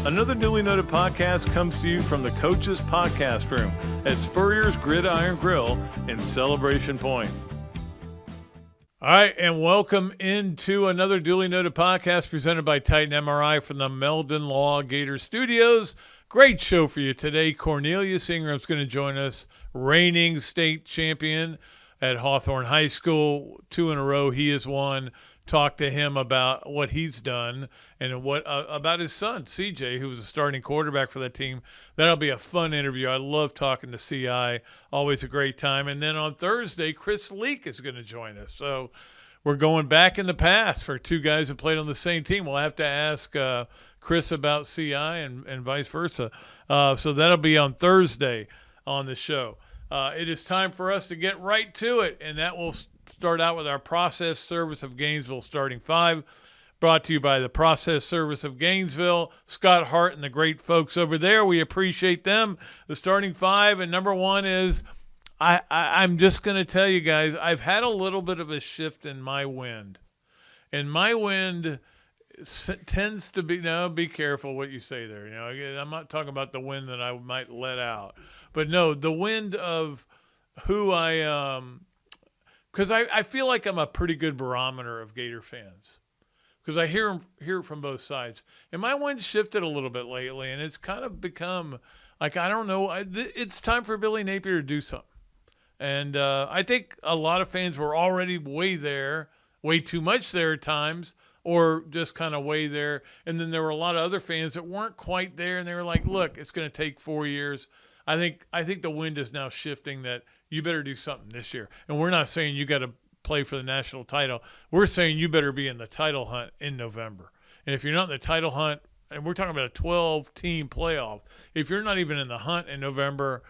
Another Dooley Noted podcast comes to you from the Coach's Podcast Room at Spurrier's Gridiron Grill in Celebration Point. All right, and welcome into another Dooley Noted podcast presented by Titan MRI from the Meldon Law Gator Studios. Great show for you today. Cornellius Ingram is going to join us, reigning state champion at Hawthorne High School. 2 in a row he has won. Talk to him about what he's done and what about his son, CJ, who was a starting quarterback for that team. That'll be a fun interview. I love talking to CI. Always a great time. And then on Thursday, Chris Leak is going to join us. So we're going back in the past for 2 guys that played on the same team. We'll have to ask Chris about CI and vice versa. So that'll be on Thursday on the show. It is time for us to get right to it, and that will start out with our Process Service of Gainesville starting 5, brought to you by the Process Service of Gainesville, Scott Hart and the great folks over there. We appreciate them. The starting 5, and number 1 is I'm just going to tell you guys, I've had a little bit of a shift in my wind. And my wind tends to be, no, be careful what you say there. You know, I'm not talking about the wind that I might let out. But no, the wind of who I am. Because I feel like I'm a pretty good barometer of Gator fans. Because I hear it from both sides. And my wind shifted a little bit lately, and it's kind of become, like, I don't know, it's time for Billy Napier to do something. And I think a lot of fans were already way there, way too much there at times, or just kind of way there. And then there were a lot of other fans that weren't quite there, and they were like, look, it's going to take 4 years. I think the wind is now shifting that you better do something this year. And we're not saying you got to play for the national title. We're saying you better be in the title hunt in November. And if you're not in the title hunt, and we're talking about a 12-team playoff, if you're not even in the hunt in November,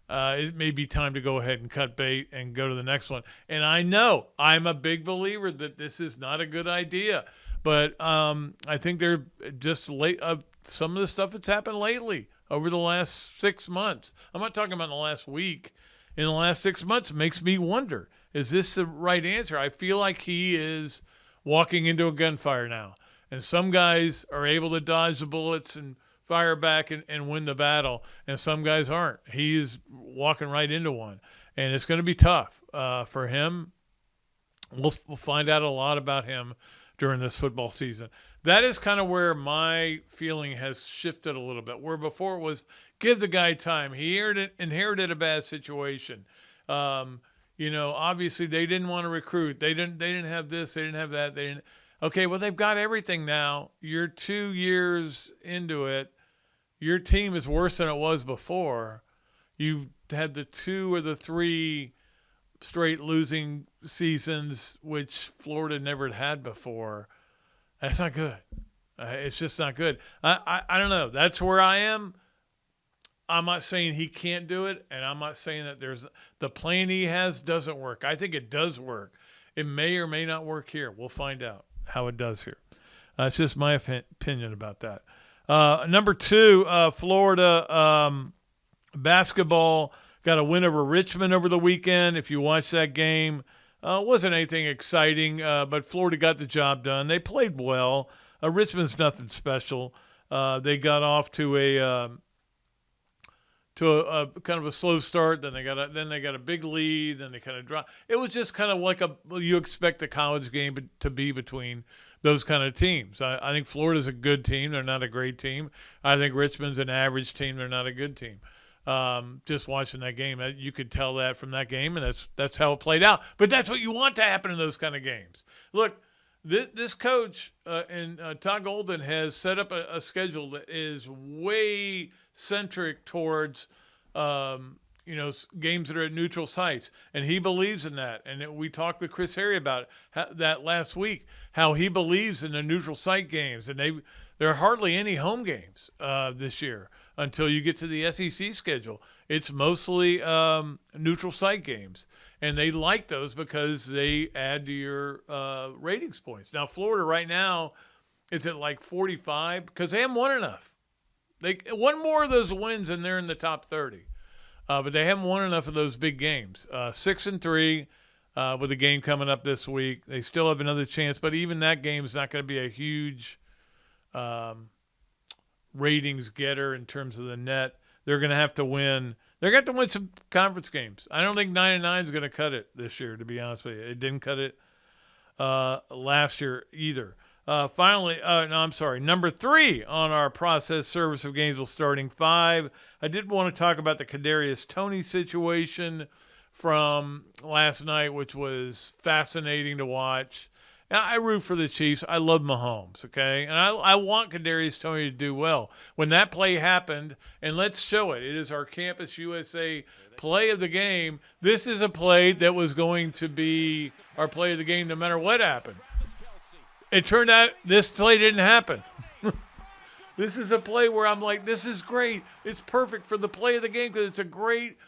it may be time to go ahead and cut bait and go to the next one. And I know I'm a big believer that this is not a good idea. But I think they're just late. Some of the stuff that's happened lately over the last 6 months. I'm not talking about in the last week. In the last 6 months, makes me wonder, is this the right answer? I feel like he is walking into a gunfire now. And some guys are able to dodge the bullets and fire back and win the battle, and some guys aren't. He is walking right into one. And it's going to be tough for him. We'll find out a lot about him during this football season. That is kind of where my feeling has shifted a little bit, where before it was give the guy time. He inherited a bad situation. Obviously they didn't want to recruit. They didn't have this. They didn't have that. Okay, well, they've got everything now. You're 2 years into it. Your team is worse than it was before. You've had the 2 or the 3 straight losing seasons, which Florida never had before. That's not good. It's just not good. I don't know. That's where I am. I'm not saying he can't do it, and I'm not saying that the plan he has doesn't work. I think it does work. It may or may not work here. We'll find out how it does here. It's just my opinion about that. Number 2, Florida basketball got a win over Richmond over the weekend. If you watch that game, wasn't anything exciting, but Florida got the job done. They played well. Richmond's nothing special. They got off to a kind of a slow start. Then they got a big lead. Then they kind of dropped. It was just kind of like you expect a college game to be between those kind of teams. I think Florida's a good team. They're not a great team. I think Richmond's an average team. They're not a good team. Just watching that game, you could tell that from that game, and that's how it played out. But that's what you want to happen in those kind of games. Look, this coach and Todd Golden has set up a schedule that is way centric towards games that are at neutral sites, and he believes in that. And we talked with Chris Harry about that last week, how he believes in the neutral site games, and there are hardly any home games this year. Until you get to the SEC schedule. It's mostly neutral site games. And they like those because they add to your ratings points. Now, Florida right now is at like 45 because they haven't won enough. One more of those wins and they're in the top 30. But they haven't won enough of those big games. 6-3 with a game coming up this week. They still have another chance, but even that game is not going to be a huge ratings getter in terms of the net. They're going to have to win. They're going to have to win some conference games. I don't think 9-9 is going to cut it this year, to be honest with you. It didn't cut it last year either. Number 3 on our process service of Gainesville starting 5. I did want to talk about the Kadarius Toney situation from last night, which was fascinating to watch. Now, I root for the Chiefs. I love Mahomes, okay? And I want Kadarius Toney to do well. When that play happened, and let's show it. It is our Campus USA play of the game. This is a play that was going to be our play of the game no matter what happened. It turned out this play didn't happen. This is a play where I'm like, this is great. It's perfect for the play of the game because it's a great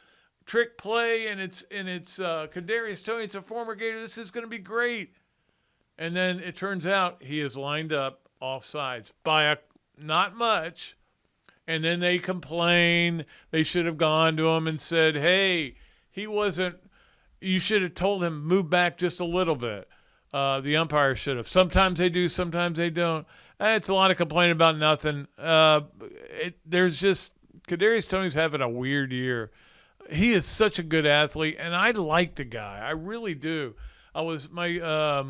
trick play, and it's Kadarius Toney. It's a former Gator. This is going to be great. And then it turns out he is lined up offsides by not much. And then they complain. They should have gone to him and said, hey, you should have told him move back just a little bit. The umpire should have. Sometimes they do, sometimes they don't. It's a lot of complaining about nothing. There's just Kadarius Toney's having a weird year. He is such a good athlete, and I like the guy. I really do. My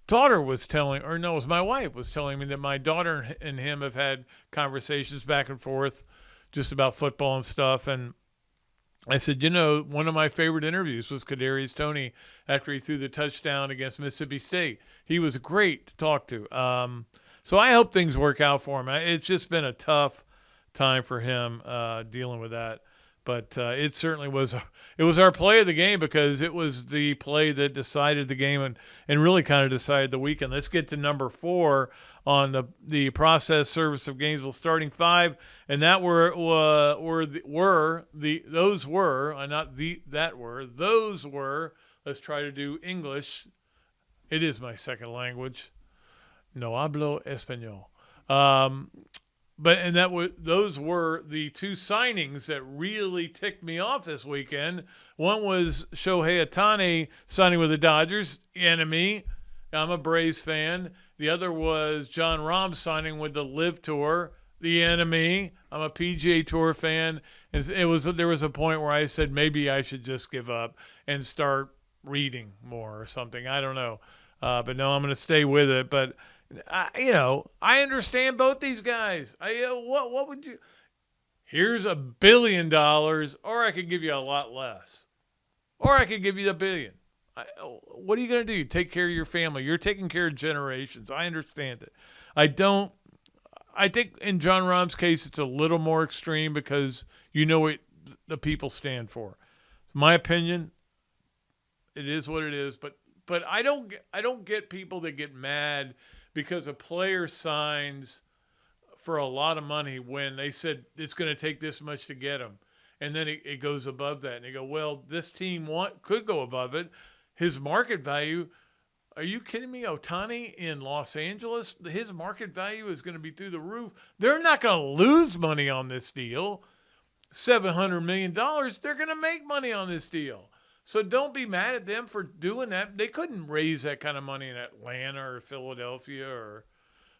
daughter was telling, or no, it was my wife was telling me that my daughter and him have had conversations back and forth just about football and stuff. And I said, one of my favorite interviews was Kadarius Toney after he threw the touchdown against Mississippi State. He was great to talk to. So I hope things work out for him. It's just been a tough time for him dealing with that. But it certainly was. It was our play of the game because it was the play that decided the game and really kind of decided the weekend. Let's get to number 4 on the process service of Gainesville starting 5, and those were. Let's try to do English. It is my second language. No hablo español. Those were the 2 signings that really ticked me off this weekend. One was Shohei Ohtani signing with the Dodgers, enemy. I'm a Braves fan. The other was John Rahm signing with the Live Tour, the enemy. I'm a PGA Tour fan. And there was a point where I said maybe I should just give up and start reading more or something. I don't know. But no, I'm going to stay with it. But I understand both these guys. What would you? Here's $1 billion, or I could give you a lot less, or I could give you $1 billion. What are you going to do? You take care of your family. You're taking care of generations. I understand it. I think in John Rahm's case, it's a little more extreme because what the people stand for. It's my opinion. It is what it is. But I don't get people that get mad because a player signs for a lot of money when they said it's going to take this much to get him. And then it goes above that. And they go, well, this team could go above it. His market value, are you kidding me? Ohtani in Los Angeles, his market value is going to be through the roof. They're not going to lose money on this deal. $700 million, they're going to make money on this deal. So don't be mad at them for doing that. They couldn't raise that kind of money in Atlanta or Philadelphia or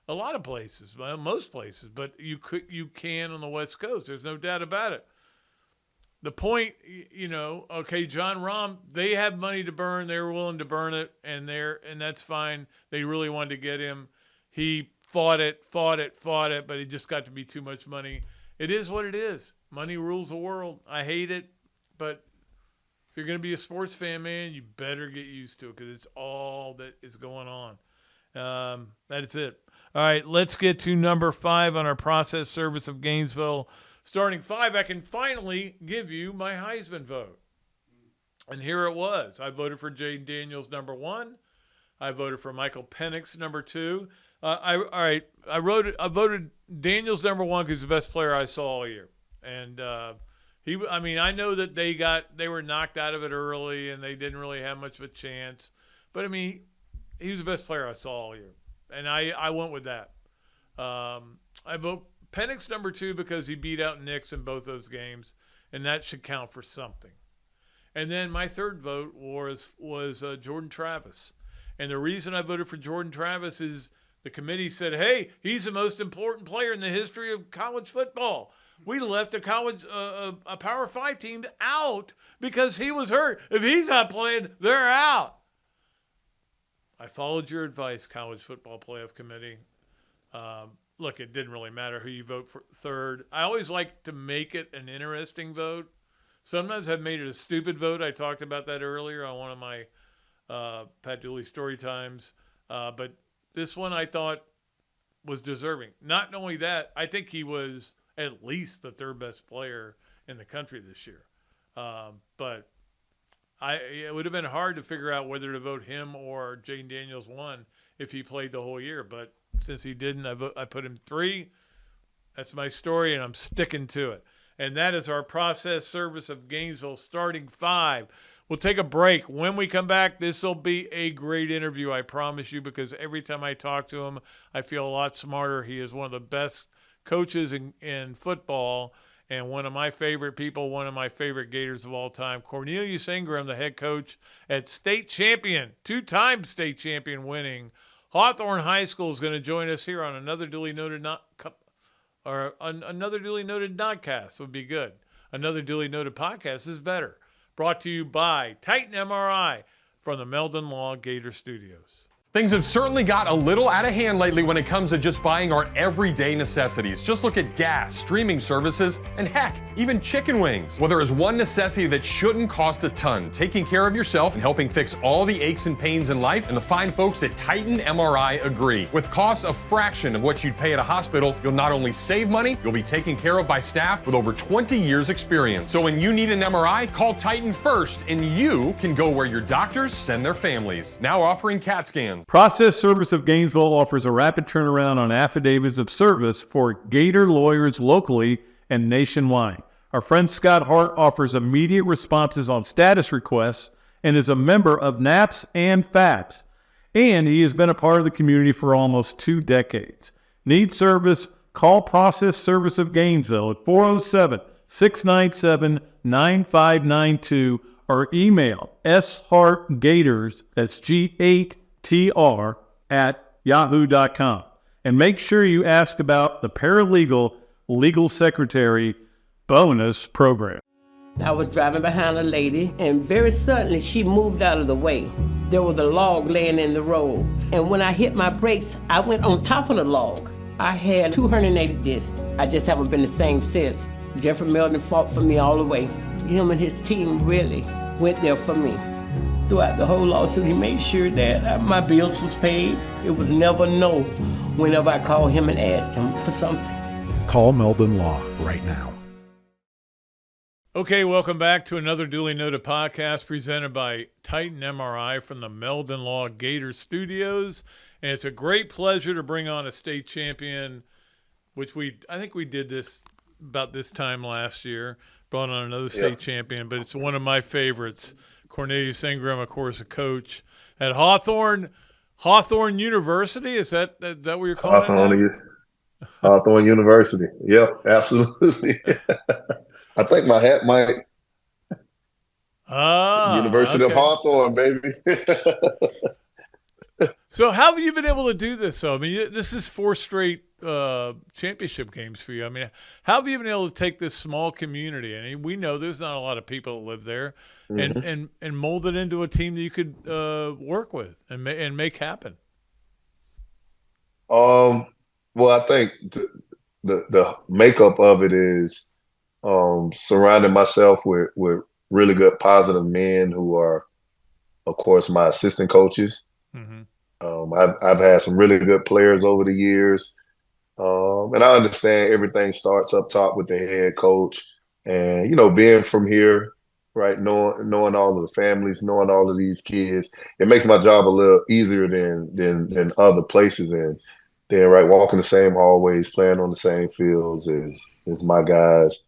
a lot of places, most places. But you can on the West Coast. There's no doubt about it. The point, okay, John Rahm, they have money to burn. They were willing to burn it, and that's fine. They really wanted to get him. He fought it, but it just got to be too much money. It is what it is. Money rules the world. I hate it, but if you're going to be a sports fan, man, you better get used to it because it's all that is going on. That's it. All right, let's get to number 5 on our process service of Gainesville. Starting 5, I can finally give you my Heisman vote. And here it was. I voted for Jaden Daniels, number 1. I voted for Michael Penix, number 2. I voted Daniels, number 1, because he's the best player I saw all year. And I know that they were knocked out of it early and they didn't really have much of a chance. But, he was the best player I saw all year. And I went with that. I vote Penix number 2 because he beat out Nix in both those games, and that should count for something. And then my third vote was Jordan Travis. And the reason I voted for Jordan Travis is The committee said, hey, he's the most important player in the history of college football. We left a Power 5 team out because he was hurt. If he's not playing, they're out. I followed your advice, College Football Playoff Committee. Look, it didn't really matter who you vote for third. I always like to make it an interesting vote. Sometimes I've made it a stupid vote. I talked about that earlier on one of my Pat Dooley story times. But this one I thought was deserving. Not only that, I think he was at least the third best player in the country this year. But it would have been hard to figure out whether to vote him or Jane Daniels 1 if he played the whole year. But since he didn't, I put him 3. That's my story, and I'm sticking to it. And that is our process service of Gainesville starting 5. We'll take a break. When we come back, this will be a great interview, I promise you, because every time I talk to him, I feel a lot smarter. He is one of the best coaches in football and one of my favorite people, one of my favorite Gators of all time. Cornellius Ingram, the head coach at state champion, 2-time state champion winning Hawthorne High School, is going to join us here on another duly noted another duly noted nodcast would be good. Another duly noted podcast is better. Brought to you by Titan MRI from the Meldon Law Gator Studios. Things have certainly got a little out of hand lately when it comes to just buying our everyday necessities. Just look at gas, streaming services, and heck, even chicken wings. Well, there is one necessity that shouldn't cost a ton: taking care of yourself and helping fix all the aches and pains in life, and the fine folks at Titan MRI agree. With costs a fraction of what you'd pay at a hospital, you'll not only save money, you'll be taken care of by staff with over 20 years experience. So when you need an MRI, call Titan first, and you can go where your doctors send their families. Now offering CAT scans. Process Service of Gainesville offers a rapid turnaround on affidavits of service for Gator lawyers locally and nationwide. Our friend Scott Hart offers immediate responses on status requests and is a member of NAPS and FAPS. And he has been a part of the community for almost 2 decades. Need service? Call Process Service of Gainesville at 407-697-9592 or email shartgators, that's G8TR, at yahoo.com. And make sure you ask about the paralegal legal secretary bonus program. I was driving behind a lady, and very suddenly she moved out of the way. There was a log laying in the road, and when I hit my brakes, I went on top of the log. I had 280 discs. I just haven't been the same since. Jeffrey Meldon fought for me all the way. Him and his team really went there for me. Throughout the whole lawsuit, he made sure that my bills was paid. It was never no whenever I called him and asked him for something. Call Meldon Law right now. Okay, welcome back to another duly noted podcast presented by Titan MRI from the Meldon Law Gator Studios. And it's a great pleasure to bring on a state champion, which I think we did this about this time last year, brought on another state champion, but it's one of my favorites. Cornelius Ingram, of course, a coach at Hawthorne University. Is that what you're calling it? Hawthorne University. Yep, absolutely. I think my hat might. University of Hawthorne, baby. So how have you been able to do this, though? I mean, this is 4 straight championship games for you. I mean, how have you been able to take this small community? I mean, we know there's not a lot of people that live there, and mold it into a team that you could work with and make happen. Well, I think the makeup of it is surrounding myself with really good, positive men who are, of course, my assistant coaches. Mm-hmm. I've had some really good players over the years. And I understand everything starts up top with the head coach, and, being from here, right, knowing all of the families, knowing all of these kids, it makes my job a little easier than other places. And then, right, walking the same hallways, playing on the same fields is my guys.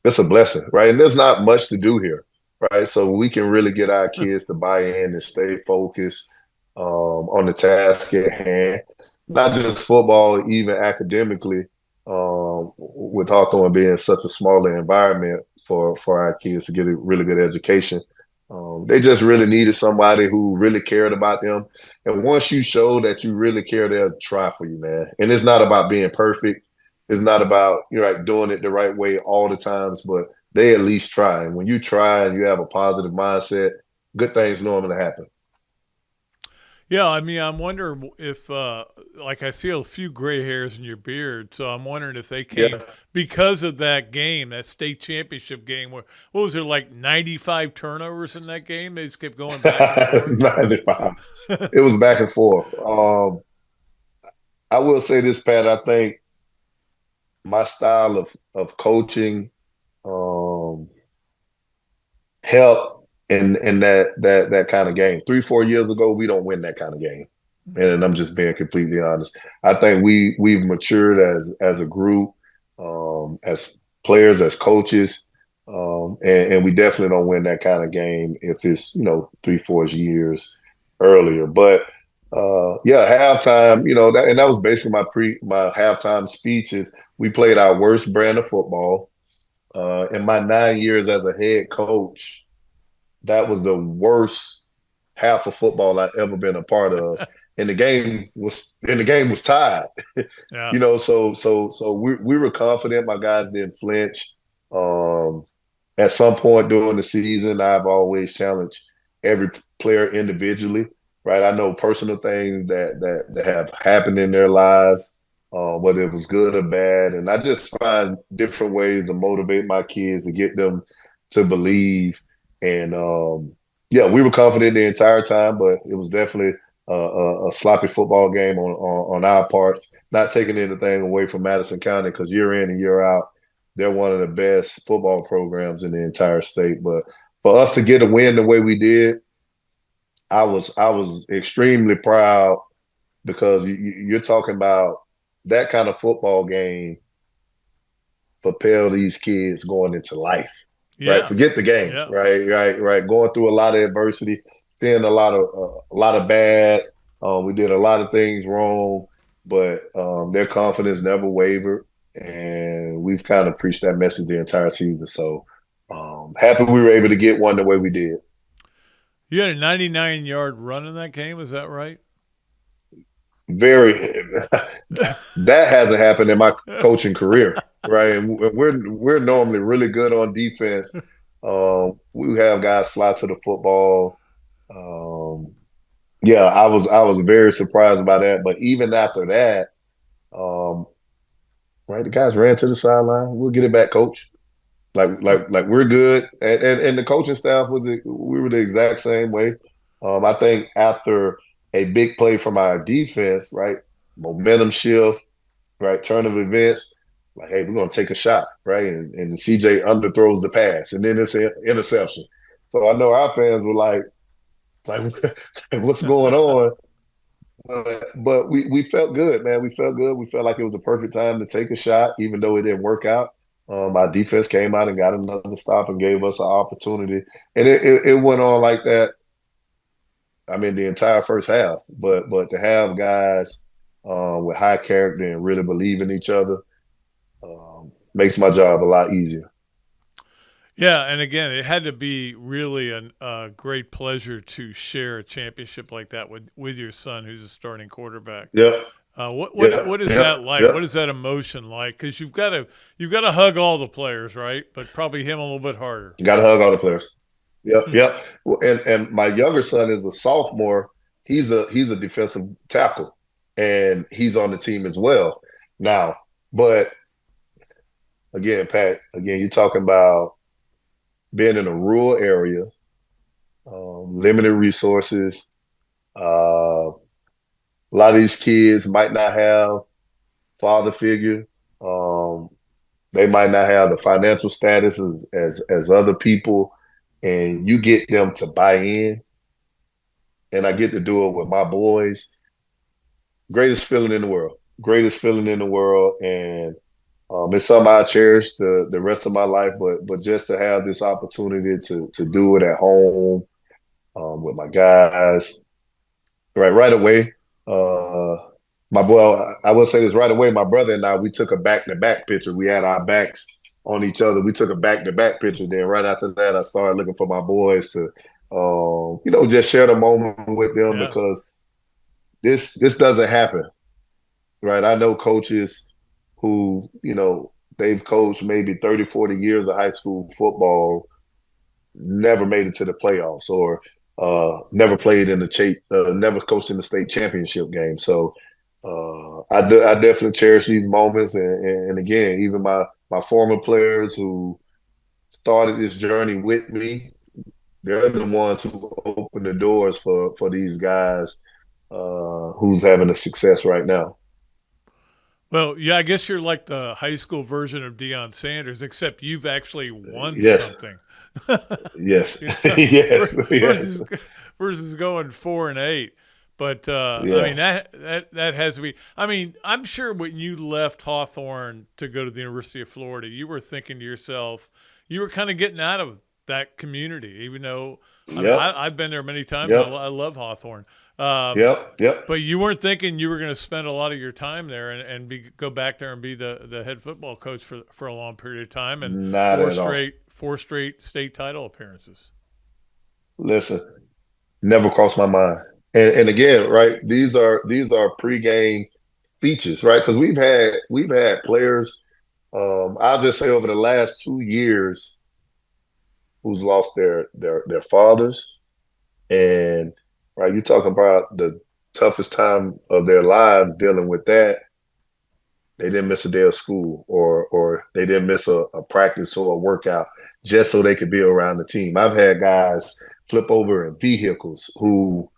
It's a blessing, right? And there's not much to do here, right? So we can really get our kids to buy in and stay focused on the task at hand. Not just football, even academically, with Hawthorne being such a smaller environment for our kids to get a really good education. They just really needed somebody who really cared about them. And once you show that you really care, they'll try for you, man. And it's not about being perfect. It's not about like doing it the right way all the times, but they at least try. And when you try and you have a positive mindset, good things normally happen. Yeah, I mean, I'm wondering if, like, I see a few gray hairs in your beard, so I'm wondering if they came because of that game, that state championship game. Where what was there, like 95 turnovers in that game? They just kept going back and forth. 95. It was back and forth. I will say this, Pat. I think my style of coaching helped in that kind of game. 3-4 years ago, we don't win that kind of game, and I'm just being completely honest. I think we've matured as a group, as players, as coaches, and we definitely don't win that kind of game if it's 3-4 years earlier. But halftime, that was basically my halftime speeches. We played our worst brand of football. In my 9 years as a head coach, that was the worst half of football I've ever been a part of. And the game was tied. Yeah. So we were confident. My guys didn't flinch. At some point during the season, I've always challenged every player individually, right? I know personal things that have happened in their lives, whether it was good or bad. And I just find different ways to motivate my kids to get them to believe. And we were confident the entire time, but it was definitely a sloppy football game on our parts, not taking anything away from Madison County, because year in and year out, they're one of the best football programs in the entire state. But for us to get a win the way we did, I was extremely proud, because you're talking about that kind of football game propel these kids going into life. Yeah. Right, forget the game. Yeah. Right. Going through a lot of adversity, seeing a lot of bad. We did a lot of things wrong, but their confidence never wavered, and we've kind of preached that message the entire season. So happy we were able to get one the way we did. You had a 99-yard run in that game, is that right? Very. That hasn't happened in my coaching career, right? And we're normally really good on defense. We have guys fly to the football. I was very surprised by that. But even after that, the guys ran to the sideline. We'll get it back, coach. Like we're good, and the coaching staff we were the exact same way. I think after a big play from our defense, right, momentum shift, right, turn of events, like, hey, we're gonna take a shot, right, and CJ underthrows the pass, and then it's an interception. So I know our fans were like what's going on? But we felt good, man. We felt good. We felt like it was the perfect time to take a shot, even though it didn't work out. Our defense came out and got another stop and gave us an opportunity. And it went on like that, I mean, the entire first half. But to have guys with high character and really believe in each other makes my job a lot easier. Yeah, and again, it had to be really a great pleasure to share a championship like that with your son, who's a starting quarterback. Yeah. What is that like? What is that emotion like? Because you've got to hug all the players, right? But probably him a little bit harder. You got to hug all the players. Yep. Well, and my younger son is a sophomore. He's a defensive tackle, and he's on the team as well now. But again, Pat, you're talking about being in a rural area, limited resources. A lot of these kids might not have father figure. They might not have the financial status as other people, and you get them to buy in. And I get to do it with my boys. Greatest feeling in the world. And it's something I cherish the rest of my life. But just to have this opportunity to do it at home with my guys, right away. My boy, I will say this right away. My brother and I, we took a back-to-back picture. We had our backs on each other. We took a back-to-back picture. Then right after that, I started looking for my boys to just share the moment with them Yeah. because this doesn't happen, right? I know coaches who, they've coached maybe 30, 40 years of high school football, never made it to the playoffs or never played in never coached in the state championship game. So I definitely cherish these moments. And again, even my former players who started this journey with me, they're the ones who open the doors for these guys who's having a success right now. Well, yeah, I guess you're like the high school version of Deion Sanders, except you've actually won Yes. something. Yes. Yes. Yes. Versus going 4-8. But I mean that has to be. I mean, I'm sure when you left Hawthorne to go to the University of Florida, you were thinking to yourself, you were kind of getting out of that community, even though I've been there many times. Yep. I love Hawthorne. Yep. But you weren't thinking you were going to spend a lot of your time there and go back there and be the head football coach for a long period of time and Not at all. four straight state title appearances. Listen, never crossed my mind. And again, right, these are pregame speeches, right? Because we've had players. I'll just say over the last 2 years, who's lost their fathers, and right, you're talking about the toughest time of their lives dealing with that. They didn't miss a day of school, or they didn't miss a practice or a workout just so they could be around the team. I've had guys flip over in vehicles who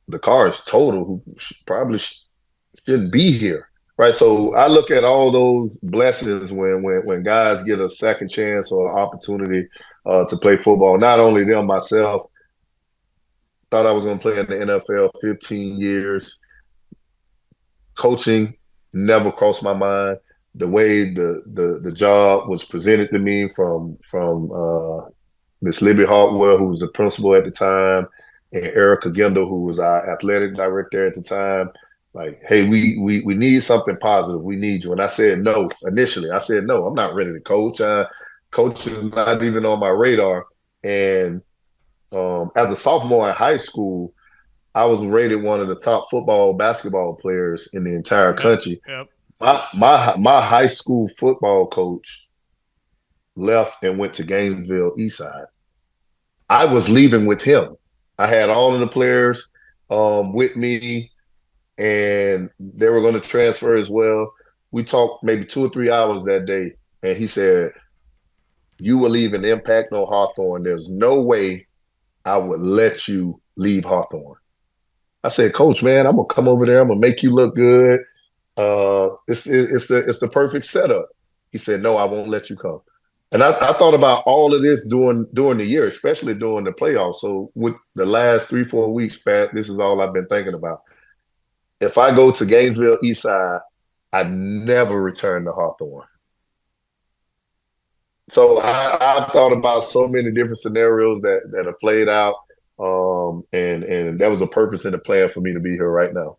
the car is total, who probably shouldn't be here, right? So I look at all those blessings when guys get a second chance or opportunity to play football. Not only them, myself, thought I was going to play in the NFL 15 years. Coaching never crossed my mind. The way the job was presented to me from Miss Libby Hartwell, who was the principal at the time, and Erica Gendel, who was our athletic director at the time, like, hey, we need something positive. We need you. And I said no. Initially, I said no. I'm not ready to coach. Coach is not even on my radar. And as a sophomore in high school, I was rated one of the top basketball players in the entire country. Yep. My high school football coach left and went to Gainesville Eastside. I was leaving with him. I had all of the players with me, and they were going to transfer as well. We talked maybe 2 or 3 hours that day, and he said, "You will leave an impact on Hawthorne. There's no way I would let you leave Hawthorne." I said, "Coach, man, I'm gonna come over there. I'm gonna make you look good. It's the perfect setup." He said, "No, I won't let you come." And I thought about all of this during the year, especially during the playoffs. So with the last 3, 4 weeks, Pat, this is all I've been thinking about. If I go to Gainesville Eastside, I never return to Hawthorne. So I've thought about so many different scenarios that have played out. And that was a purpose and a plan for me to be here right now.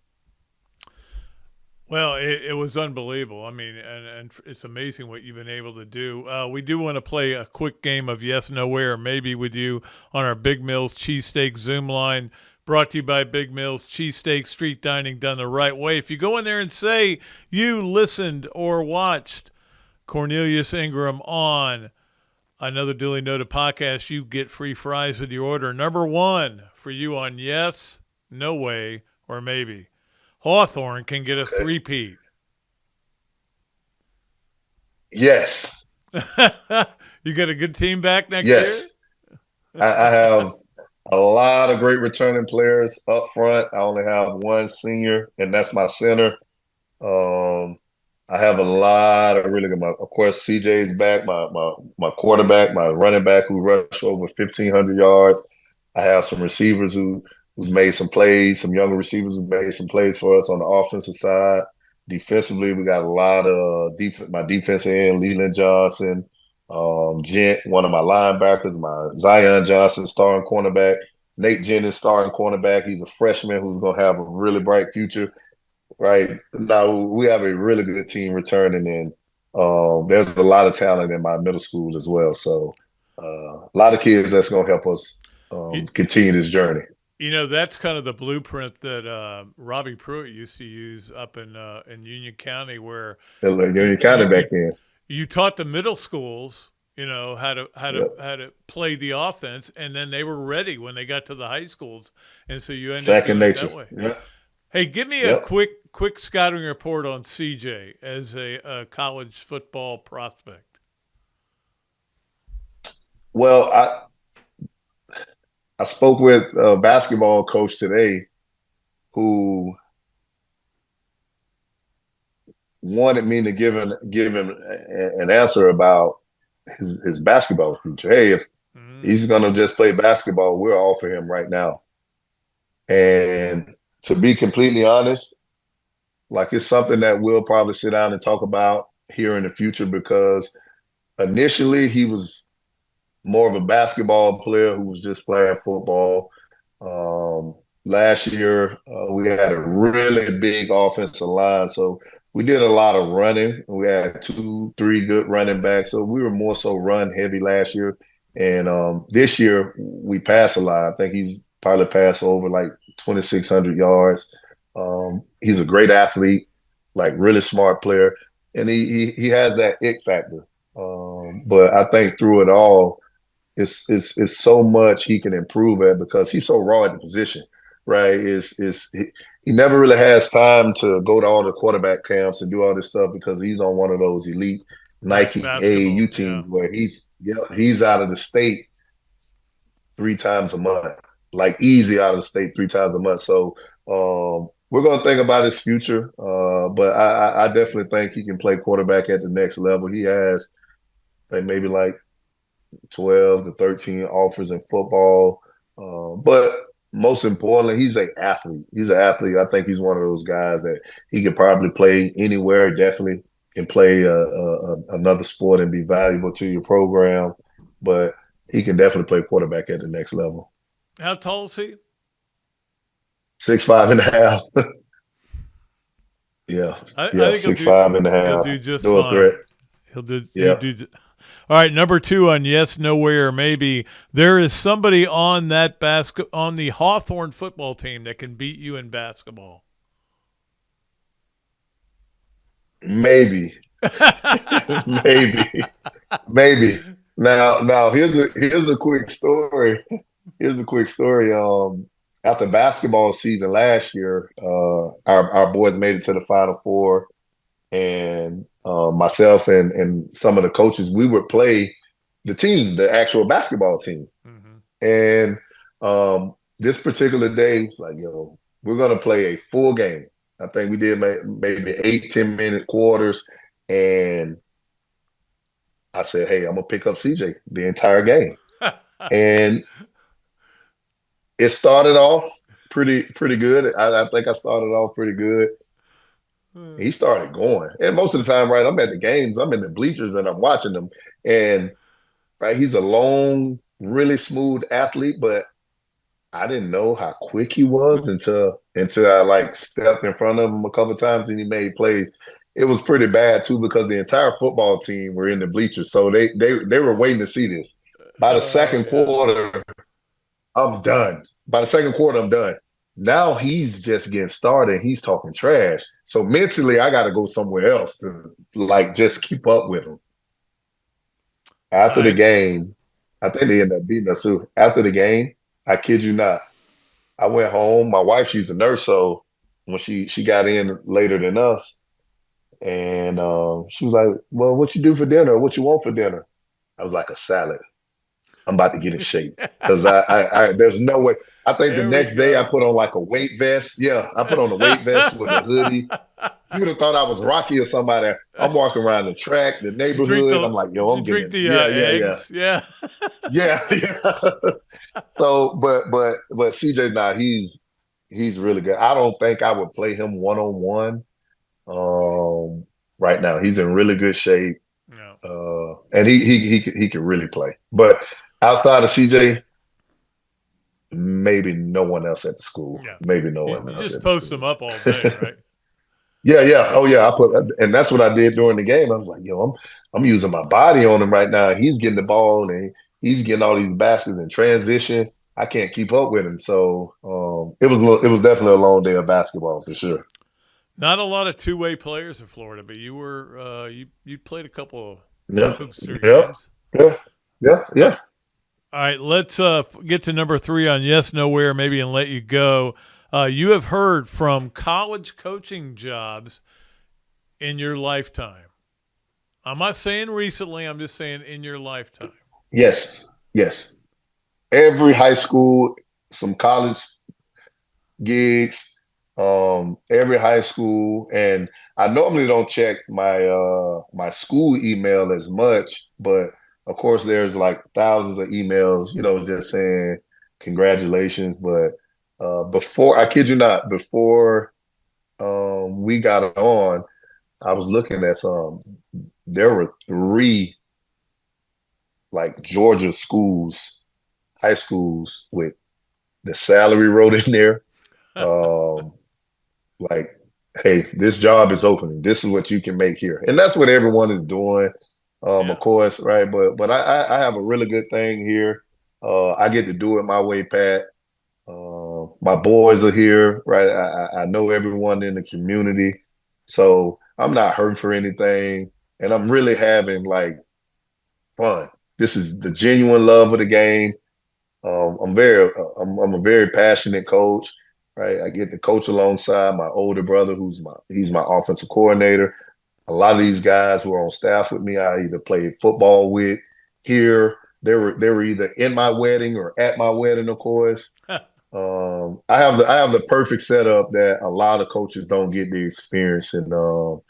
Well, it was unbelievable. I mean, and it's amazing what you've been able to do. We do want to play a quick game of yes, no, where, or maybe with you on our Big Mills Cheesesteaks Zoom line, brought to you by Big Mills Cheesesteaks, street dining done the right way. If you go in there and say you listened or watched Cornellius Ingram on another Dooley Noted podcast, you get free fries with your order. Number 1 for you on yes, no way, or maybe. Hawthorne can get a three-peat. Yes. You got a good team back next Yes. year? I have a lot of great returning players up front. I only have one senior, and that's my center. I have a lot of really good. Of course, CJ's back. My quarterback, my running back who rushed over 1,500 yards. I have some receivers who's made some plays. Some younger receivers who made some plays for us on the offensive side. Defensively, we got a lot of my defensive end, Leland Johnson, Gent, one of my linebackers, my Zion Johnson, starting cornerback, Nate Jennings, starting cornerback. He's a freshman who's going to have a really bright future. Right now, we have a really good team returning, and there's a lot of talent in my middle school as well. So, a lot of kids that's going to help us continue this journey. That's kind of the blueprint that Robbie Pruitt used to use up in Union County, where Union County back then. You taught the middle schools, how to play the offense, and then they were ready when they got to the high schools, and so you ended up doing it that way. Yeah. Hey, give me a quick scouting report on CJ as a college football prospect. Well, I spoke with a basketball coach today who wanted me to give him an answer about his basketball future. Hey, if he's going to just play basketball, we'll offer him right now. And to be completely honest, like, it's something that we'll probably sit down and talk about here in the future, because initially he was more of a basketball player who was just playing football. Last year, we had a really big offensive line, so we did a lot of running. We had 2-3 good running backs, so we were more so run heavy last year. And this year, we passed a lot. I think he's probably passed for over like 2,600 yards. He's a great athlete, like really smart player, and he has that it factor. But I think through it all, it's so much he can improve at, because he's so raw at the position, right? He never really has time to go to all the quarterback camps and do all this stuff, because he's on one of those elite Nike AAU teams where he's out of the state 3 times a month, like easy out of the state 3 times a month. So we're going to think about his future, but I definitely think he can play quarterback at the next level. He has maybe like 12 to 13 offers in football. But most importantly, he's an athlete. He's an athlete. I think he's one of those guys that he could probably play anywhere, definitely can play another sport and be valuable to your program. But he can definitely play quarterback at the next level. How tall is he? 6'5.5". Yeah. I think 6'5.5". He'll do just fine. Threat. He'll do. All right, number 2 on yes, no way, or maybe. There is somebody on that on the Hawthorne football team that can beat you in basketball. Maybe. Maybe. Now here's a quick story. Here's a quick story. After basketball season last year, our boys made it to the Final Four, and myself and some of the coaches, we would play the actual basketball team. Mm-hmm. And this particular day, it's like, we're going to play a full game. I think we did maybe 8-10 minute quarters. And I said, hey, I'm going to pick up CJ the entire game. And it started off pretty good. I think I started off pretty good. He started going. And most of the time, right, I'm at the games, I'm in the bleachers and I'm watching them. And right, he's a long, really smooth athlete, but I didn't know how quick he was until I like stepped in front of him a couple of times and he made plays. It was pretty bad too, because the entire football team were in the bleachers. So they were waiting to see this. By the second quarter, I'm done. Now he's just getting started. He's talking trash. So mentally, I got to go somewhere else to like just keep up with him. After the game, I think they ended up beating us too. After the game, I kid you not, I went home. My wife, she's a nurse, so when she got in later than us, and she was like, "Well, what you do for dinner? What you want for dinner?" I was like, "A salad. I'm about to get in shape," because I there's no way. I think the next day I put on like a weight vest. Yeah, I put on a weight vest with a hoodie. You would have thought I was Rocky or somebody. I'm walking around the track, the neighborhood. I'm like, yo, I'm getting eggs. Yeah. So, but CJ, he's really good. I don't think I would play him 1-on-1 right now. He's in really good shape. Yeah. And he can really play. But outside of CJ, maybe no one else at the school. Yeah. Maybe no one else. Just post them up all day, right? Yeah. Oh yeah. And that's what I did during the game. I was like, yo, I'm using my body on him right now. He's getting the ball and he's getting all these baskets in transition. I can't keep up with him. So it was definitely a long day of basketball for sure. Not a lot of two-way players in Florida, but you were you played a couple of hoopster games. Yeah. All right, let's get to number 3 on yes, nowhere, maybe, and let you go. You have heard from college coaching jobs in your lifetime. I'm not saying recently. I'm just saying in your lifetime. Yes. Every high school, some college gigs, every high school, and I normally don't check my my school email as much, but of course there's like thousands of emails, just saying congratulations. But before, I kid you not, before we got on, I was looking at some. There were 3 like Georgia schools, high schools, with the salary wrote in there. Like, hey, this job is opening. This is what you can make here. And that's what everyone is doing, of course, right? But I have a really good thing here. I get to do it my way, Pat. My boys are here, right? I know everyone in the community. So I'm not hurting for anything. And I'm really having like fun. This is the genuine love of the game. I'm a very passionate coach, right? I get to coach alongside my older brother, he's my offensive coordinator. A lot of these guys who are on staff with me, I either played football with here. They were either in my wedding or at my wedding, of course. I have the perfect setup that a lot of coaches don't get the experience, and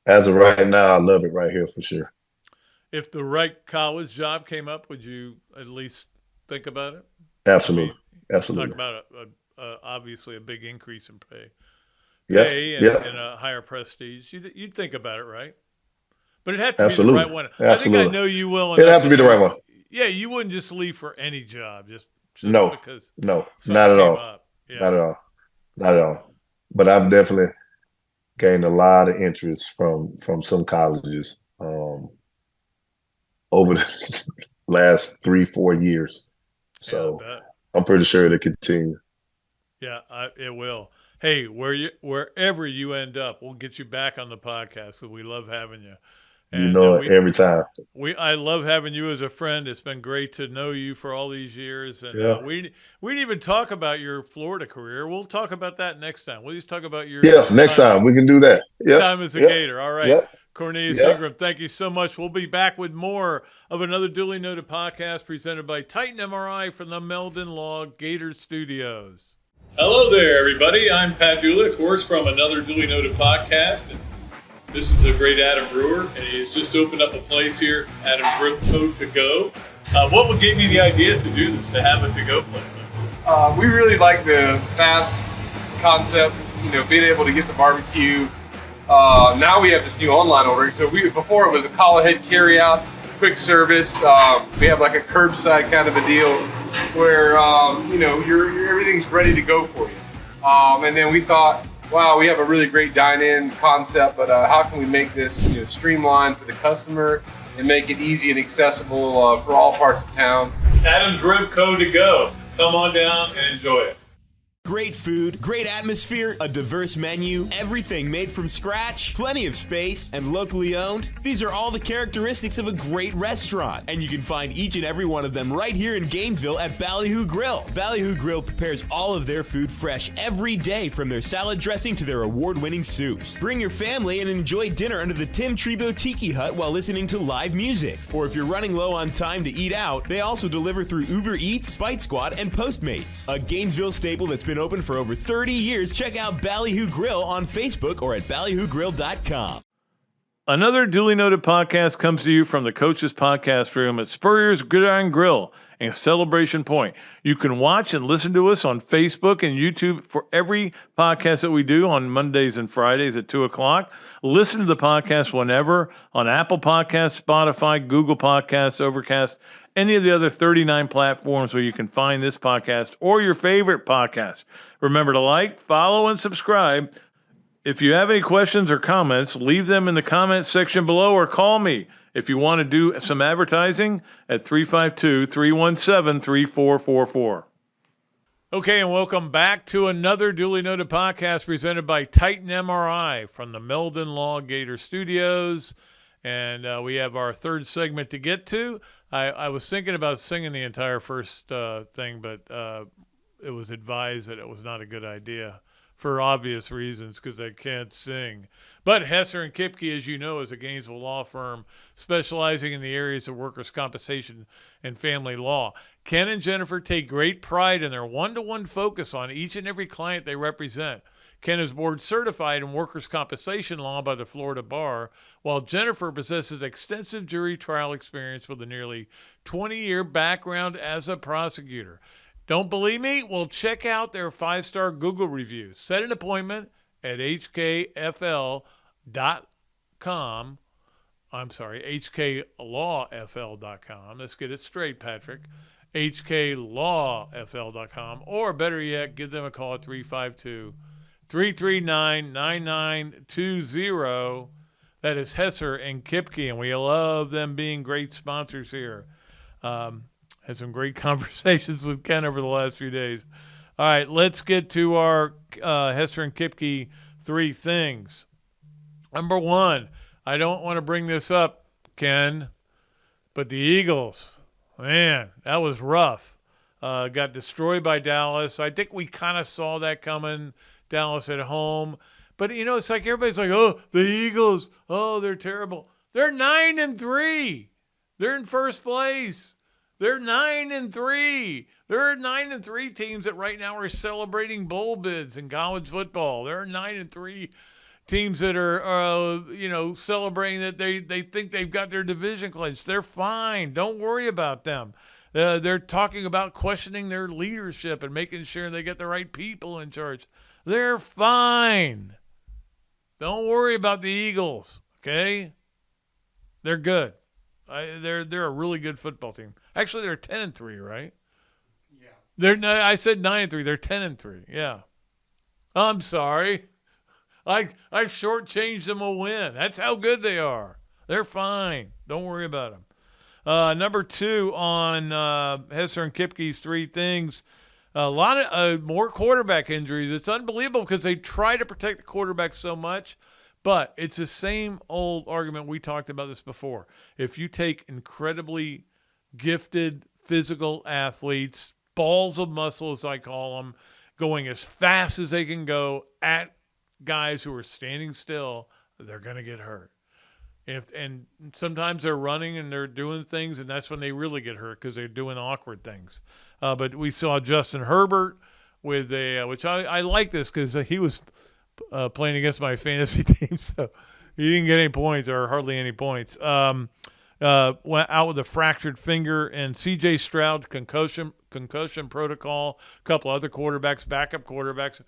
as of right now, I love it right here for sure. If the right college job came up, would you at least think about it? Absolutely. Talk about obviously a big increase in pay, and a higher prestige. You'd think about it, right? But it had to be the right one. Absolutely. I think I know you will. It'd have to be the right one. Yeah, you wouldn't just leave for any job, just no, because not at all. Yeah. Not at all. But I've definitely gained a lot of interest from some colleges over the last 3-4 years. So I'm pretty sure it'll continue. Yeah, it will. Hey, wherever you end up, we'll get you back on the podcast. So we love having you. And, every time. I love having you as a friend. It's been great to know you for all these years. And we didn't even talk about your Florida career. We'll talk about that next time. We'll just talk about your next time. We can do that. Time as a Gator. All right. Cornelius Ingram, thank you so much. We'll be back with more of another duly noted podcast presented by Titan MRI from the Meldon Law Gator Studios. Hello there, everybody. I'm Pat Dooley, of course, from another duly noted podcast. This is a great Adam Brewer, and he's just opened up a place here, Adam Brewer To Go. What gave you the idea to do this, to have a to-go place? We really like the fast concept, being able to get the barbecue. Now we have this new online ordering. So before it was a call ahead carry out, quick service. We have like a curbside kind of a deal where everything's ready to go for you. And then we thought, wow, we have a really great dine-in concept, but how can we make this streamlined for the customer and make it easy and accessible for all parts of town? Adam's Rib Co. To Go. Come on down and enjoy it. Great food, great atmosphere, a diverse menu, everything made from scratch, plenty of space, and locally owned. These are all the characteristics of a great restaurant, and you can find each and every one of them right here in Gainesville at Ballyhoo Grill. Ballyhoo Grill prepares all of their food fresh every day, from their salad dressing to their award-winning soups. Bring your family and enjoy dinner under the Tim Trebo Tiki Hut while listening to live music. Or if you're running low on time to eat out, they also deliver through Uber Eats, Spite Squad, and Postmates. A Gainesville staple that's been open for over 30 years. Check out Ballyhoo Grill on Facebook or at ballyhoogrill.com. Another duly noted podcast comes to you from the Coaches Podcast Room at Spurrier's Gridiron Grill and Celebration Point. You can watch and listen to us on Facebook and YouTube for every podcast that we do on Mondays and Fridays at 2 o'clock. Listen to the podcast whenever on Apple Podcasts, Spotify, Google Podcasts, Overcast, any of the other 39 platforms where you can find this podcast or your favorite podcast. Remember to like, follow, and subscribe. If you have any questions or comments, leave them in the comments section below or call me If you want to do some advertising, at 352-317-3444. Okay, and welcome back to another Dooley Noted podcast presented by Titan MRI from the Meldon Law Gator Studios. And we have our third segment to get to. I was thinking about singing the entire first thing, but it was advised that it was not a good idea for obvious reasons because I can't sing. But Hesser and Kipke, as you know, is a Gainesville law firm specializing in the areas of workers' compensation and family law. Ken and Jennifer take great pride in their one-to-one focus on each and every client they represent. Ken is board certified in workers' compensation law by the Florida Bar, while Jennifer possesses extensive jury trial experience with a nearly 20-year background as a prosecutor. Don't believe me? Well, check out their 5-star Google reviews. Set an appointment at hkfl.com. I'm sorry, hklawfl.com. Let's get it straight, Patrick. hklawfl.com. Or better yet, give them a call at 352-339-9920. That is Hesser and Kipke, and we love them being great sponsors here. Had some great conversations with Ken over the last few days. All right, let's get to our Hesser and Kipke 3 things. Number 1, I don't want to bring this up, Ken, but the Eagles, man, that was rough. Got destroyed by Dallas. I think we kind of saw that coming, Dallas at home. But, you know, it's like everybody's like, oh, the Eagles, oh, they're terrible. They're 9-3. They're in first place. They're 9-3. There are 9-3 teams that right now are celebrating bowl bids in college football. There are 9-3 teams that are, celebrating that they think they've got their division clinched. They're fine. Don't worry about them. They're talking about questioning their leadership and making sure they get the right people in charge. They're fine. Don't worry about the Eagles, okay? They're good. They're a really good football team. Actually, they're 10-3, right? Yeah. I said 9-3. They're 10-3. Yeah. I'm sorry. I shortchanged them a win. That's how good they are. They're fine. Don't worry about them. Number 2 on Hesser and Kipke's 3 things. A lot of more quarterback injuries. It's unbelievable because they try to protect the quarterback so much. But it's the same old argument. We talked about this before. If you take incredibly gifted physical athletes, balls of muscle as I call them, going as fast as they can go at guys who are standing still, they're going to get hurt. And sometimes they're running and they're doing things, and that's when they really get hurt because they're doing awkward things. But we saw Justin Herbert with which I like this because he was – playing against my fantasy team, so he didn't get any points or hardly any points. Went out with a fractured finger, and C.J. Stroud concussion protocol. A couple other quarterbacks, backup quarterbacks,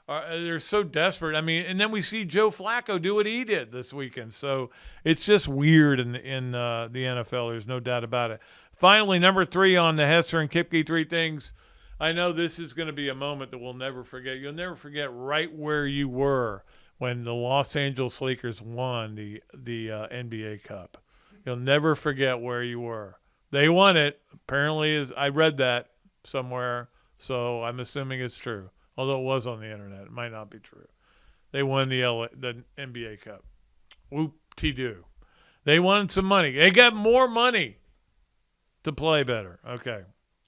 they're so desperate. I mean, and then we see Joe Flacco do what he did this weekend. So it's just weird in the NFL. There's no doubt about it. Finally, number 3 on the Hesser and Kipke 3 things. I know this is going to be a moment that we'll never forget. You'll never forget right where you were when the Los Angeles Lakers won the NBA Cup. You'll never forget where you were. They won it. Apparently, I read that somewhere, so I'm assuming it's true. Although it was on the internet, it might not be true. They won the NBA Cup. Whoop-de-doo. They won some money. They got more money to play better. Okay.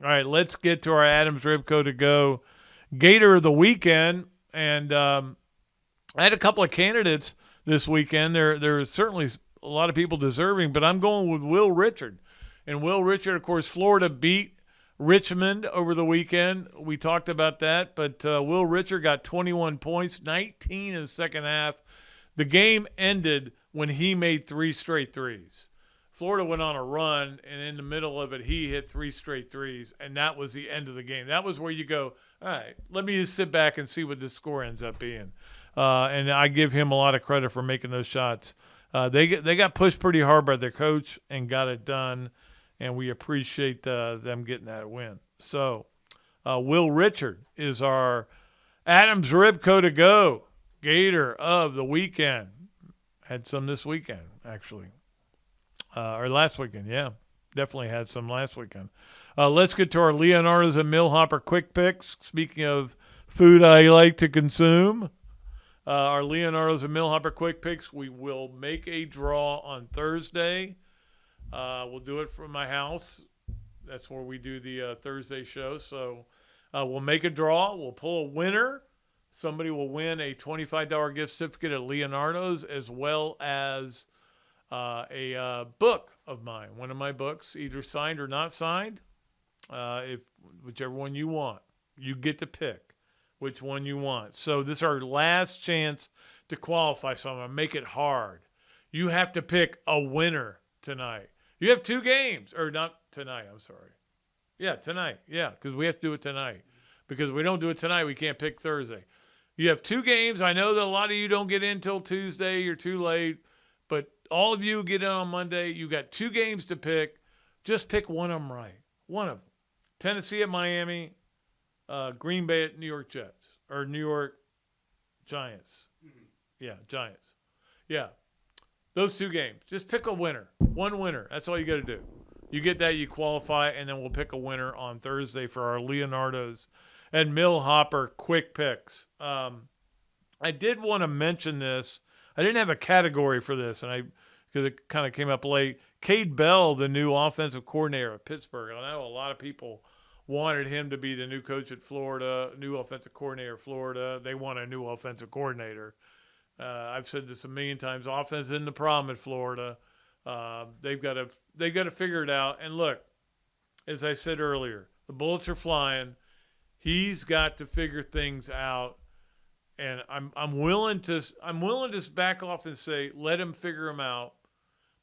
All right, let's get to our Adams Ribco to go Gator of the weekend. And I had a couple of candidates this weekend. There are certainly a lot of people deserving, but I'm going with Will Richard. And Will Richard, of course, Florida beat Richmond over the weekend. We talked about that, but Will Richard got 21 points, 19 in the second half. The game ended when he made 3 straight threes. Florida went on a run, and in the middle of it, he hit 3 straight threes, and that was the end of the game. That was where you go, all right, let me just sit back and see what the score ends up being. And I give him a lot of credit for making those shots. They got pushed pretty hard by their coach and got it done, and we appreciate them getting that win. So Will Richard is our Adams Ribco to go Gator of the weekend. Had some this weekend, actually. or last weekend. Yeah, definitely had some last weekend. Let's get to our Leonardo's and Millhopper quick picks. Speaking of food I like to consume, our Leonardo's and Millhopper quick picks, we will make a draw on Thursday. We'll do it from my house. That's where we do the Thursday show. So we'll make a draw. We'll pull a winner. Somebody will win a $25 gift certificate at Leonardo's, as well as a book of mine. One of my books, either signed or not signed. Whichever one you want. You get to pick which one you want. So this is our last chance to qualify, so I'm going to make it hard. You have to pick a winner tonight. You have 2 games. Or not tonight, I'm sorry. Yeah, tonight. Yeah, because we have to do it tonight. Because if we don't do it tonight, we can't pick Thursday. You have 2 games. I know that a lot of you don't get in until Tuesday. You're too late. But all of you get in on Monday. You got 2 games to pick. Just pick one of them right. One of them. Tennessee at Miami. Green Bay at New York Jets. Or New York Giants. Yeah, Giants. Yeah. Those 2 games. Just pick a winner. One winner. That's all you got to do. You get that, you qualify, and then we'll pick a winner on Thursday for our Leonardo's and Millhopper quick picks. I did want to mention this. I didn't have a category for this, because it kind of came up late. Cade Bell, the new offensive coordinator at Pittsburgh. I know a lot of people wanted him to be the new coach at Florida, new offensive coordinator at Florida. They want a new offensive coordinator. I've said this a million times. Offense isn't the problem at Florida. They've got to figure it out. And look, as I said earlier, the bullets are flying. He's got to figure things out. And I'm willing to back off and say let him figure them out,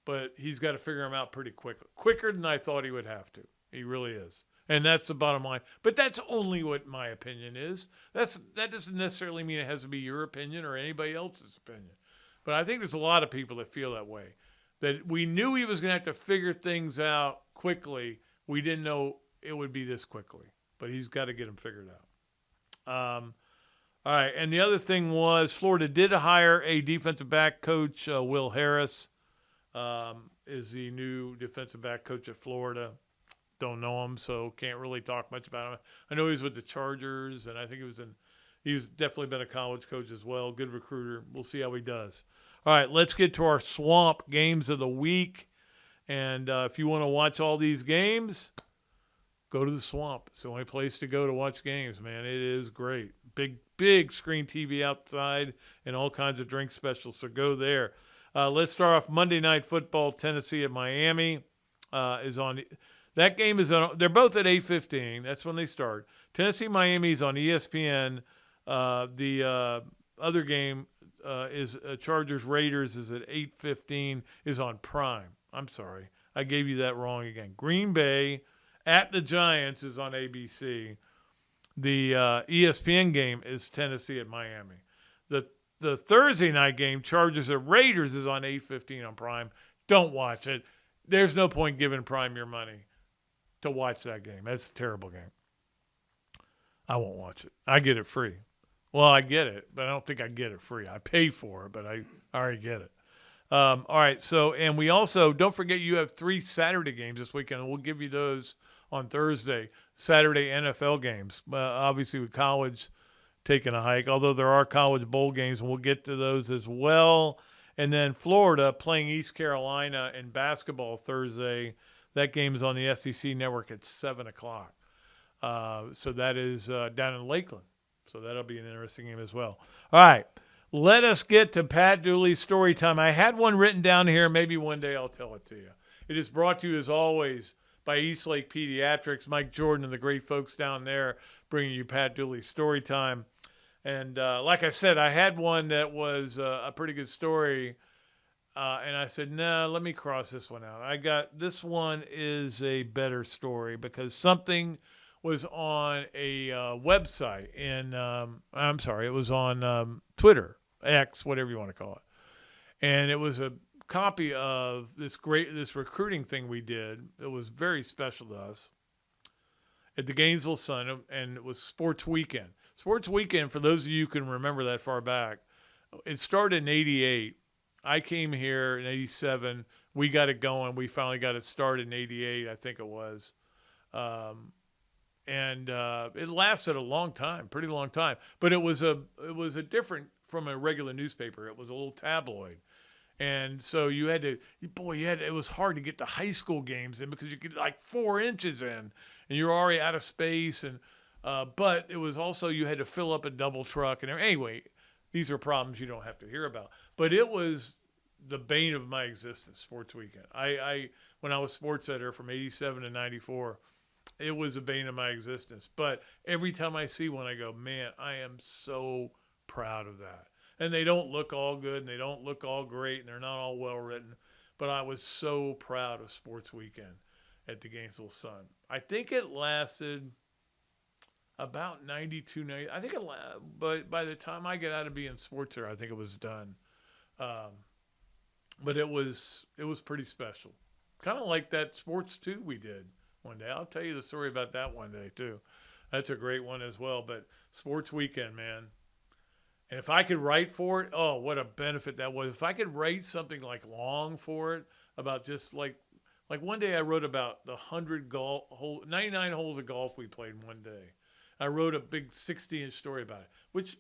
but he's got to figure them out pretty quickly, quicker than I thought he would have to. He really is. And that's the bottom line. But that's only what my opinion is. That doesn't necessarily mean it has to be your opinion or anybody else's opinion. But I think there's a lot of people that feel that way. That we knew he was going to have to figure things out quickly. We didn't know it would be this quickly. But he's got to get them figured out. All right, and the other thing was Florida did hire a defensive back coach. Will Harris is the new defensive back coach at Florida. Don't know him, so can't really talk much about him. I know he's with the Chargers, and I think he's definitely been a college coach as well. Good recruiter. We'll see how he does. All right, let's get to our Swamp games of the week. And if you want to watch all these games, go to the Swamp. It's the only place to go to watch games, man. It is great. Big screen TV outside and all kinds of drink specials, so go there. Let's start off Monday Night Football. Tennessee at Miami is on. That game is on. They're both at 8:15. That's when they start. Tennessee-Miami is on ESPN. The other game is Chargers-Raiders is at 8:15, is on Prime. I'm sorry. I gave you that wrong again. Green Bay at the Giants is on ABC. The ESPN game is Tennessee at Miami. The Thursday night game, Chargers at Raiders, is on 8:15 on Prime. Don't watch it. There's no point giving Prime your money to watch that game. That's a terrible game. I won't watch it. I get it free. Well, I get it, but I don't think I get it free. I pay for it, but I already get it. All right, so, and we also, don't forget you have 3 Saturday games this weekend, and we'll give you those on Thursday. Saturday NFL games. Obviously with college taking a hike, although there are college bowl games, and we'll get to those as well. And then Florida playing East Carolina in basketball Thursday. That game is on the SEC network at 7 o'clock. So that is down in Lakeland. So that'll be an interesting game as well. All right, let us get to Pat Dooley's story time. I had one written down here. Maybe one day I'll tell it to you. It is brought to you, as always, by Eastlake Pediatrics, Mike Jordan and the great folks down there bringing you Pat Dooley's story time. And like I said, I had one that was a pretty good story, and I said, no, let me cross this one out. This one is a better story because something was on a website it was on Twitter, X, whatever you want to call it. And it was a copy of this recruiting thing we did. It was very special to us at the Gainesville Sun, and it was Sports Weekend. Sports Weekend, for those of you who can remember that far back, it started in 88. I came here in 87. we got it going. We finally got it started in '88, I think it was. And it lasted a long time, pretty long time. But it was a different from a regular newspaper. It was a little tabloid. And so it was hard to get the high school games in because you get like 4 inches in and you're already out of space. And but it was also, you had to fill up a double truck. And anyway, these are problems you don't have to hear about. But it was the bane of my existence, Sports Weekend. When I was sports editor from 87 to 94, it was the bane of my existence. But every time I see one, I go, man, I am so proud of that. And they don't look all good, and they don't look all great, and they're not all well written. But I was so proud of Sports Weekend at the Gainesville Sun. I think it lasted about 92, 90. I think but by the time I get out of being sports there, I think it was done. But it was pretty special. Kind of like that Sports 2 we did one day. I'll tell you the story about that one day, too. That's a great one as well. But Sports Weekend, man. And if I could write for it, oh, what a benefit that was. If I could write something like long for it, about just like one day I wrote about the 99 holes of golf we played in one day. I wrote a big 60-inch story about it, which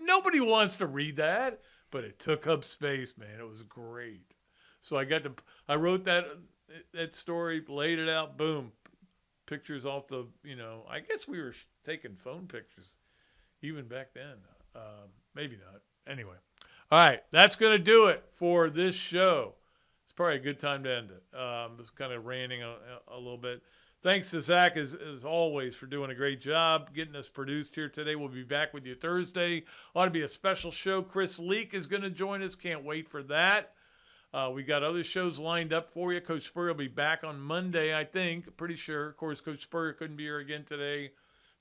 nobody wants to read that, but it took up space, man. It was great. So I wrote that story, laid it out, boom, pictures off the, I guess we were taking phone pictures even back then. Maybe not. Anyway. All right. That's going to do it for this show. It's probably a good time to end it. It's kind of ranting a little bit. Thanks to Zach, as always, for doing a great job getting us produced here today. We'll be back with you Thursday. Ought to be a special show. Chris Leak is going to join us. Can't wait for that. We got other shows lined up for you. Coach Spurrier will be back on Monday, I think. Pretty sure. Of course, Coach Spurrier couldn't be here again today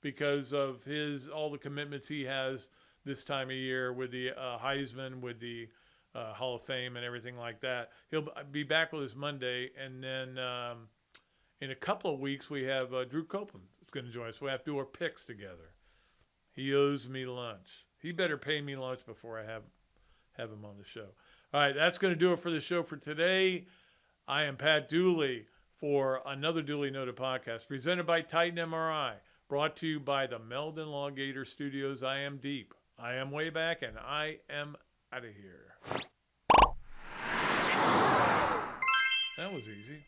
because of all the commitments he has this time of year with the Heisman, with the Hall of Fame and everything like that. He'll be back with us Monday. And then in a couple of weeks, we have Drew Copeland is going to join us. We'll have to do our picks together. He owes me lunch. He better pay me lunch before I have him on the show. All right, that's going to do it for the show for today. I am Pat Dooley for another Dooley Noted podcast presented by Titan MRI, brought to you by the Meldon Law Gator Studios. I am deep. I am way back, and I am out of here. That was easy.